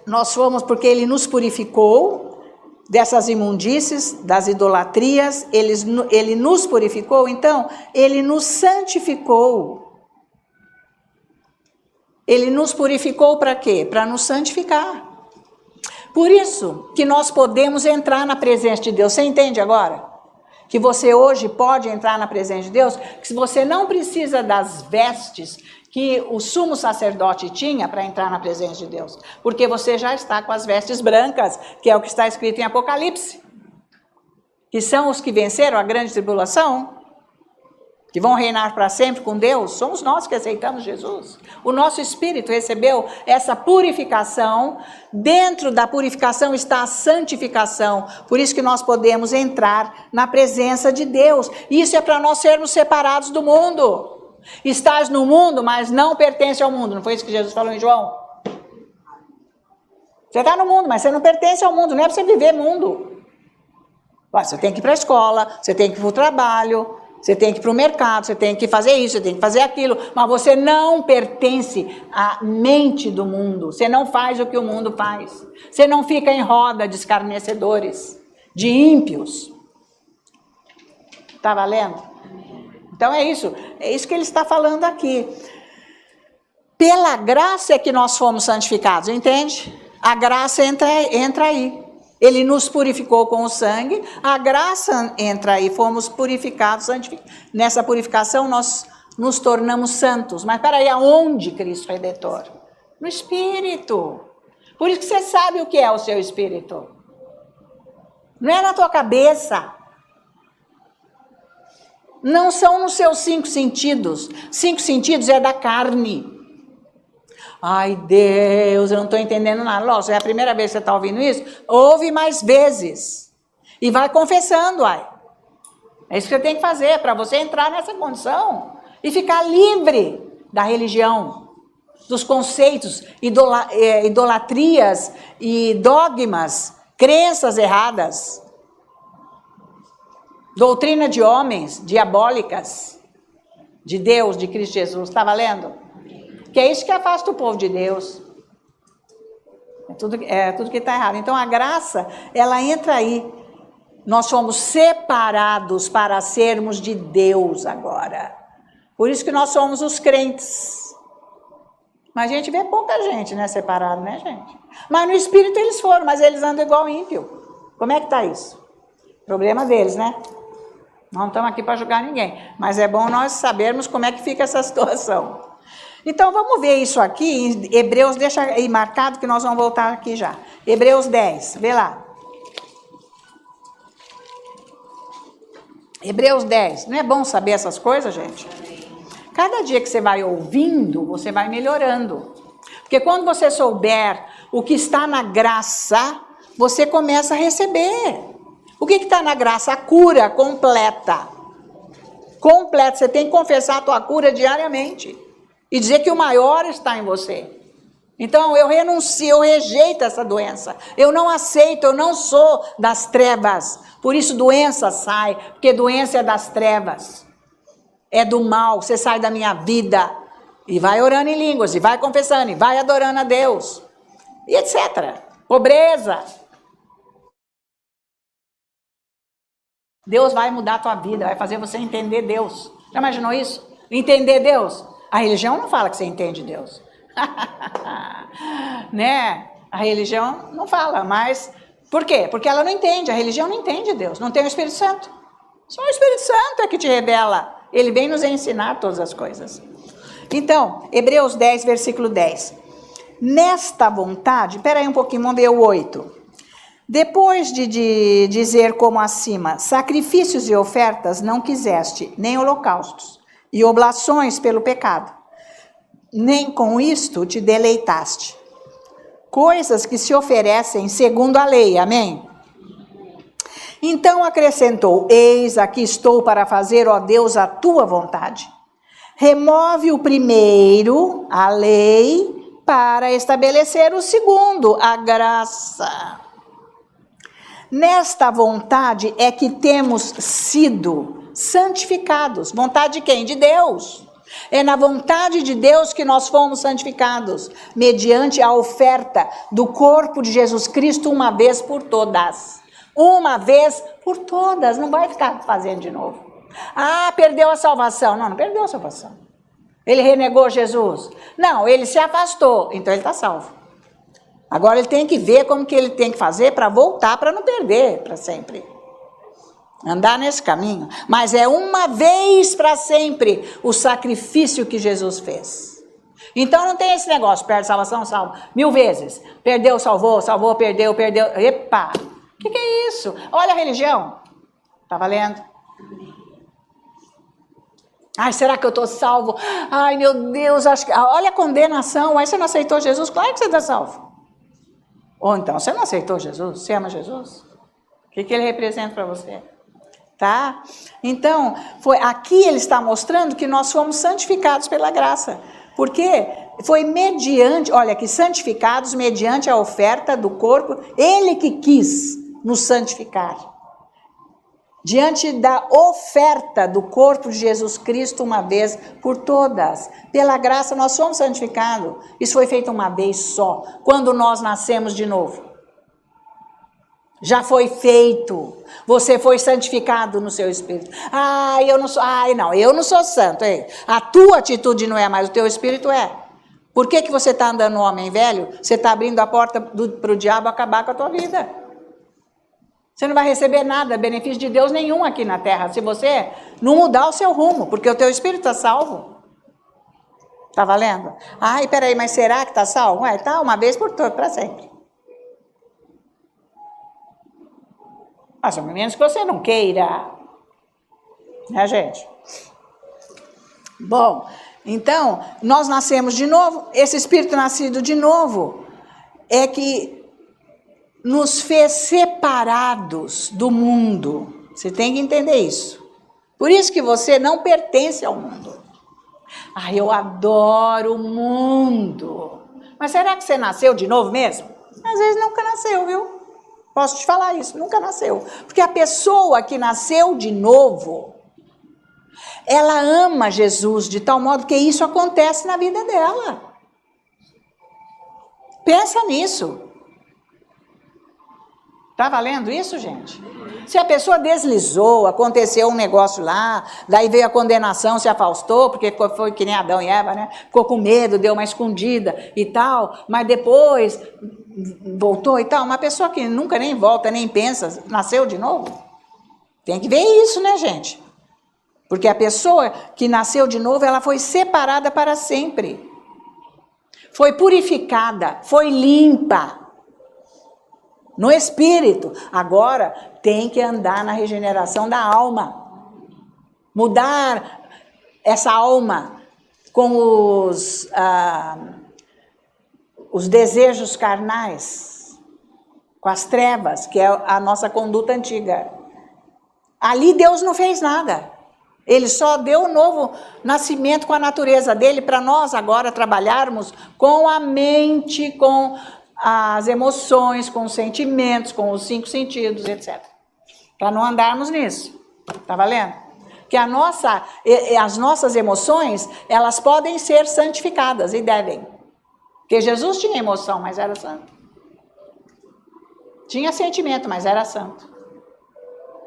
Nós fomos porque ele nos purificou dessas imundícies, das idolatrias, ele nos purificou, então ele nos santificou. Ele nos purificou para quê? Para nos santificar. Por isso que nós podemos entrar na presença de Deus. Você entende agora? Que você hoje pode entrar na presença de Deus, que você não precisa das vestes que o sumo sacerdote tinha para entrar na presença de Deus. Porque você já está com as vestes brancas, que é o que está escrito em Apocalipse. Que são os que venceram a grande tribulação, que vão reinar para sempre com Deus. Somos nós que aceitamos Jesus. O nosso espírito recebeu essa purificação. Dentro da purificação está a santificação. Por isso que nós podemos entrar na presença de Deus. Isso é para nós sermos separados do mundo. Estás no mundo, mas não pertence ao mundo. Não foi isso que Jesus falou em João? Você está no mundo, mas você não pertence ao mundo. Não é para você viver mundo. Você tem que ir para a escola, você tem que ir para o trabalho, você tem que ir para o mercado, você tem que fazer isso, você tem que fazer aquilo, mas você não pertence à mente do mundo, você não faz o que o mundo faz, você não fica em roda de escarnecedores, de ímpios. Está valendo? Então é isso que ele está falando aqui. Pela graça é que nós fomos santificados, entende? A graça entra aí. Ele nos purificou com o sangue, a graça entra aí, fomos purificados, santificados. Nessa purificação nós nos tornamos santos. Mas peraí, aonde Cristo Redentor? No Espírito. Por isso que você sabe o que é o seu Espírito. Não é na tua cabeça. Não são nos seus 5 sentidos. 5 sentidos é da carne. Ai, Deus, eu não estou entendendo nada. Lógico, é a primeira vez que você está ouvindo isso? Ouve mais vezes. E vai confessando, ai. É isso que você tem que fazer, para você entrar nessa condição. E ficar livre da religião, dos conceitos, idolatrias e dogmas, crenças erradas. Doutrina de homens, diabólicas, de Deus, de Cristo Jesus. Está valendo? Que é isso que afasta o povo de Deus. É tudo que está errado. Então a graça, ela entra aí. Nós fomos separados para sermos de Deus agora. Por isso que nós somos os crentes. Mas a gente vê pouca gente, né, separado, né, gente? Mas no espírito eles foram, mas eles andam igual ímpio. Como é que está isso? Problema deles, né? Não estamos aqui para julgar ninguém. Mas é bom nós sabermos como é que fica essa situação. Então vamos ver isso aqui em Hebreus, deixa aí marcado que nós vamos voltar aqui já. Hebreus 10, vê lá. Hebreus 10, não é bom saber essas coisas, gente? Cada dia que você vai ouvindo, você vai melhorando. Porque quando você souber o que está na graça, você começa a receber. O que está na graça? A cura completa. Completa. Você tem que confessar a tua cura diariamente. E dizer que o maior está em você. Então eu renuncio, eu rejeito essa doença. Eu não aceito, eu não sou das trevas. Por isso doença sai, porque doença é das trevas. É do mal, você sai da minha vida. E vai orando em línguas, e vai confessando, e vai adorando a Deus. E etc. Pobreza. Deus vai mudar a tua vida, vai fazer você entender Deus. Já imaginou isso? Entender Deus? A religião não fala que você entende Deus. Né? A religião não fala, mas... Por quê? Porque ela não entende, a religião não entende Deus, não tem o Espírito Santo. Só o Espírito Santo é que te revela. Ele vem nos ensinar todas as coisas. Então, Hebreus 10, versículo 10. Nesta vontade, peraí um pouquinho, vamos ver o 8. Depois de dizer como acima, sacrifícios e ofertas não quiseste, nem holocaustos, e oblações pelo pecado, nem com isto te deleitaste. Coisas que se oferecem segundo a lei, amém? Então acrescentou, eis aqui estou para fazer, ó Deus, a tua vontade. Remove o primeiro, a lei, para estabelecer o segundo, a graça. Nesta vontade é que temos sido santificados. Vontade de quem? De Deus. É na vontade de Deus que nós fomos santificados, mediante a oferta do corpo de Jesus Cristo uma vez por todas. Uma vez por todas, não vai ficar fazendo de novo. Ah, perdeu a salvação. Não, não perdeu a salvação. Ele renegou Jesus. Não, ele se afastou, então ele está salvo. Agora ele tem que ver como que ele tem que fazer para voltar, para não perder para sempre. Andar nesse caminho. Mas é uma vez para sempre o sacrifício que Jesus fez. Então não tem esse negócio, perde salvação, salvo. 1000 vezes. Perdeu, salvou, salvou, perdeu, perdeu. Epa! O que é isso? Olha a religião. Está valendo? Ai, será que eu estou salvo? Ai, meu Deus, acho que... olha a condenação. Aí você não aceitou Jesus? Claro que você está salvo. Ou então, você não aceitou Jesus? Você ama Jesus? O que ele representa para você? Tá? Então, aqui ele está mostrando que nós fomos santificados pela graça. Porque foi mediante, olha aqui, santificados mediante a oferta do corpo, ele que quis nos santificar. Diante da oferta do corpo de Jesus Cristo uma vez por todas. Pela graça nós somos santificados. Isso foi feito uma vez só, quando nós nascemos de novo. Já foi feito. Você foi santificado no seu espírito. Eu não sou santo. Hein? A tua atitude não é, mas o teu espírito é. Por que você está andando homem velho? Você está abrindo a porta para o diabo acabar com a tua vida. Você não vai receber nada, benefício de Deus nenhum aqui na terra, se você não mudar o seu rumo, porque o teu espírito está salvo. Está valendo? Ai, peraí, mas será que está salvo? Ué, tá, uma vez por todas, para sempre. Mas, ao menos que você não queira. Né, gente? Bom, então, nós nascemos de novo, esse espírito nascido de novo é que nos fez separados do mundo. Você tem que entender isso. Por isso que você não pertence ao mundo. Eu adoro o mundo. Mas será que você nasceu de novo mesmo? Às vezes nunca nasceu, viu? Posso te falar isso, nunca nasceu. Porque a pessoa que nasceu de novo, ela ama Jesus de tal modo que isso acontece na vida dela. Pensa nisso. Tá valendo isso, gente? Se a pessoa deslizou, aconteceu um negócio lá, daí veio a condenação, se afastou, porque foi que nem Adão e Eva, né? Ficou com medo, deu uma escondida e tal, mas depois voltou e tal. Uma pessoa que nunca nem volta, nem pensa, nasceu de novo. Tem que ver isso, né, gente? Porque a pessoa que nasceu de novo, ela foi separada para sempre. Foi purificada, foi limpa. No espírito. Agora tem que andar na regeneração da alma. Mudar essa alma com os desejos carnais, com as trevas, que é a nossa conduta antiga. Ali Deus não fez nada. Ele só deu um novo nascimento com a natureza dele para nós agora trabalharmos com a mente, com as emoções, com os sentimentos, com os 5 sentidos, etc. Para não andarmos nisso. Tá valendo? Que as nossas emoções, elas podem ser santificadas e devem. Porque Jesus tinha emoção, mas era santo. Tinha sentimento, mas era santo.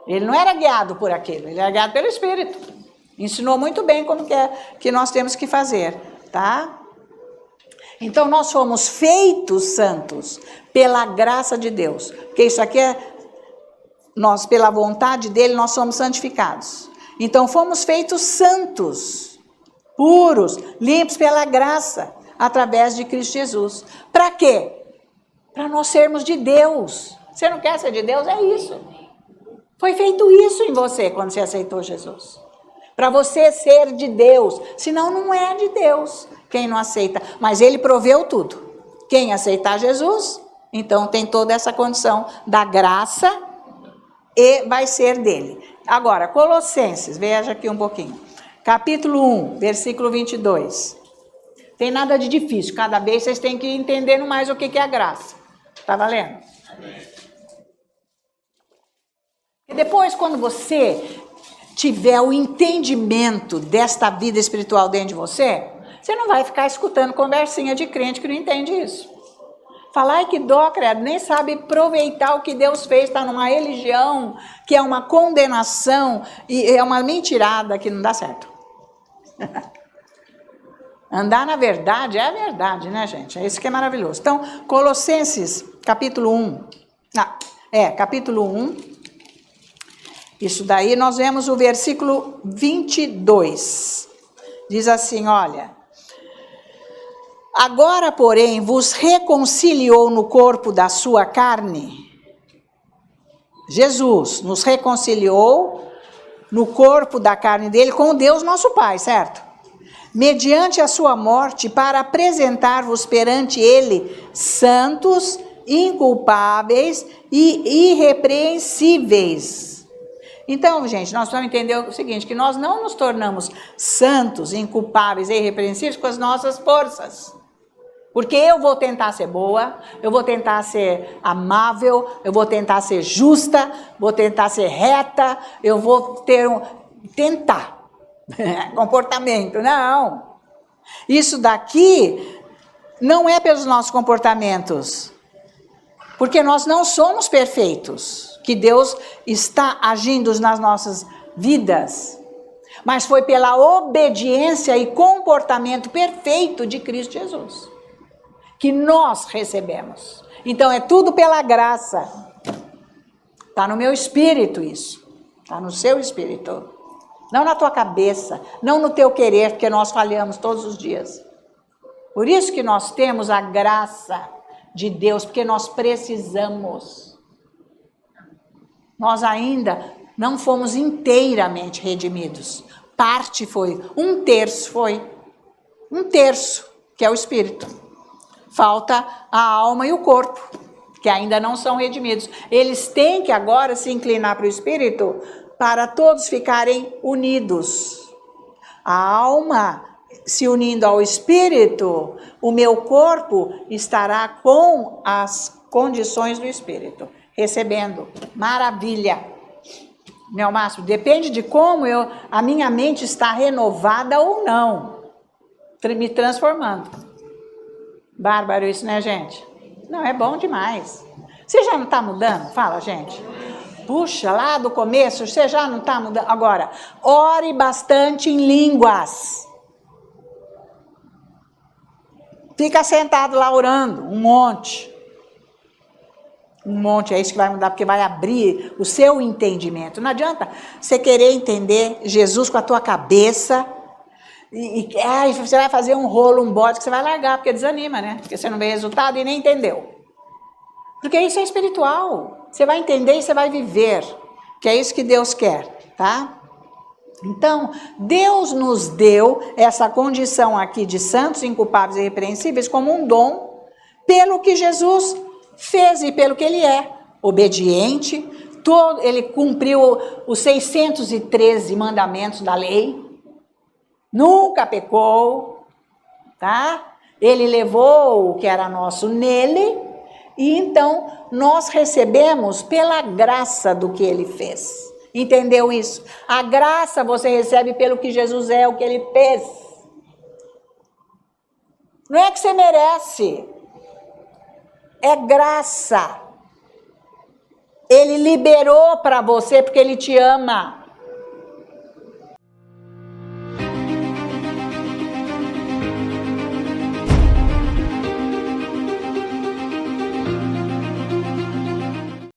Ele não era guiado por aquilo, ele era guiado pelo Espírito. Ensinou muito bem como que nós temos que fazer, tá? Então, nós fomos feitos santos pela graça de Deus. Porque isso aqui nós, pela vontade dele, nós somos santificados. Então, fomos feitos santos, puros, limpos pela graça, através de Cristo Jesus. Para quê? Para nós sermos de Deus. Você não quer ser de Deus? É isso. Foi feito isso em você quando você aceitou Jesus. Para você ser de Deus. Senão não é de Deus quem não aceita. Mas ele proveu tudo. Quem aceitar Jesus, então tem toda essa condição da graça e vai ser dele. Agora, Colossenses, veja aqui um pouquinho. Capítulo 1, versículo 22. Tem nada de difícil. Cada vez vocês têm que ir entendendo mais o que é a graça. Tá valendo? Amém. E depois, quando você tiver o entendimento desta vida espiritual dentro de você, você não vai ficar escutando conversinha de crente que não entende isso. Falar, ai que dó, credo, nem sabe aproveitar o que Deus fez, está numa religião que é uma condenação e é uma mentirada que não dá certo. Andar na verdade é a verdade, né, gente? É isso que é maravilhoso. Então, Colossenses, capítulo 1. Capítulo 1. Isso daí, nós vemos o versículo 22. Diz assim, olha. Agora, porém, vos reconciliou no corpo da sua carne. Jesus nos reconciliou no corpo da carne dele com Deus nosso Pai, certo? Mediante a sua morte, para apresentar-vos perante ele santos, inculpáveis e irrepreensíveis. Então, gente, nós precisamos entender o seguinte, que nós não nos tornamos santos, inculpáveis e irrepreensíveis com as nossas forças. Porque eu vou tentar ser boa, eu vou tentar ser amável, eu vou tentar ser justa, vou tentar ser reta, eu vou tentar comportamento. Não. Isso daqui não é pelos nossos comportamentos. Porque nós não somos perfeitos. Que Deus está agindo nas nossas vidas, mas foi pela obediência e comportamento perfeito de Cristo Jesus, que nós recebemos. Então é tudo pela graça, está no meu espírito isso, está no seu espírito, não na tua cabeça, não no teu querer, porque nós falhamos todos os dias. Por isso que nós temos a graça de Deus, porque nós precisamos. Nós ainda não fomos inteiramente redimidos. Parte foi, 1/3 foi. 1/3, que é o espírito. Falta a alma e o corpo, que ainda não são redimidos. Eles têm que agora se inclinar para o espírito para todos ficarem unidos. A alma se unindo ao espírito, o meu corpo estará com as condições do espírito. Recebendo. Maravilha. Meu Márcio, depende de como a minha mente está renovada ou não. Me transformando. Bárbaro isso, né, gente? Não, é bom demais. Você já não está mudando? Fala, gente. Puxa, lá do começo, você já não está mudando. Agora, ore bastante em línguas. Fica sentado lá orando, um monte. Um monte, é isso que vai mudar, porque vai abrir o seu entendimento. Não adianta você querer entender Jesus com a tua cabeça e você vai fazer um rolo, um bote que você vai largar, porque desanima, né? Porque você não vê resultado e nem entendeu. Porque isso é espiritual. Você vai entender e você vai viver, que é isso que Deus quer, tá? Então, Deus nos deu essa condição aqui de santos, inculpáveis e irrepreensíveis como um dom, pelo que Jesus fez e pelo que ele é. Obediente, ele cumpriu os 613 mandamentos da lei, nunca pecou, tá? Ele levou o que era nosso nele, e então nós recebemos pela graça do que ele fez. Entendeu isso? A graça você recebe pelo que Jesus é, o que ele fez. Não é que você merece. É graça. Ele liberou para você porque ele te ama.